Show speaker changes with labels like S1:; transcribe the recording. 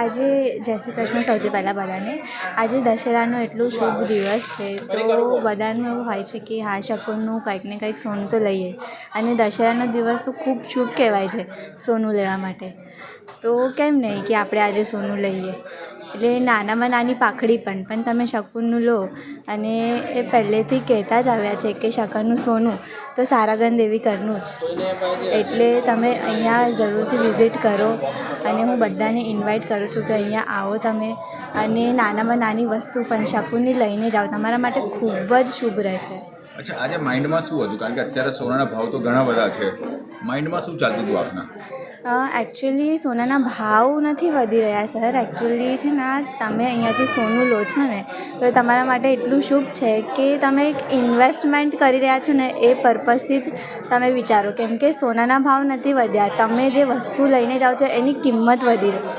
S1: આજે જય શ્રી કૃષ્ણ સૌથી પહેલાં બધાને. આજે દશેરાનો એટલો શુભ દિવસ છે તો બધાનું એવું હોય છે કે હા શકુનનું કંઈક ને કંઈક સોનું તો લઈએ. અને દશેરાનો દિવસ તો ખૂબ શુભ કહેવાય છે સોનું લેવા માટે. તો કેમ નહીં કે આપણે આજે સોનું લઈએ. એટલે નાનામાં નાની પાખડી પણ તમે શકુનનું લો. અને એ પહેલેથી કહેતા જ આવ્યા છે કે શકનનું સોનું તો સારાગન દેવી ઘરનું જ. એટલે તમે અહીંયા જરૂરથી વિઝિટ કરો. અને હું બધાને ઇન્વાઇટ કરું છું કે અહીંયા આવો તમે. અને નાનામાં નાની વસ્તુ પણ શકુનની લઈને જાઓ, તમારા માટે ખૂબ જ શુભ રહેશે.
S2: અચ્છા, આજે માઇન્ડમાં શું હતું? કારણ કે અત્યારે સોનાના ભાવ તો ઘણા બધા છે. માઇન્ડમાં શું ચાલતું હતું આપના?
S1: એકચ્યુઅલી સોનાના ભાવ નથી વધી રહ્યા સર. એકચ્યુઅલી છે ને તમે અહીંયાથી સોનું લો છો ને તો એ તમારા માટે એટલું શુભ છે કે તમે એક ઇન્વેસ્ટમેન્ટ કરી રહ્યા છો ને એ પર્પઝથી જ તમે વિચારો. કેમ કે સોનાના ભાવ નથી વધ્યા, તમે જે વસ્તુ લઈને જાઓ છો એની કિંમત વધી રહી છે.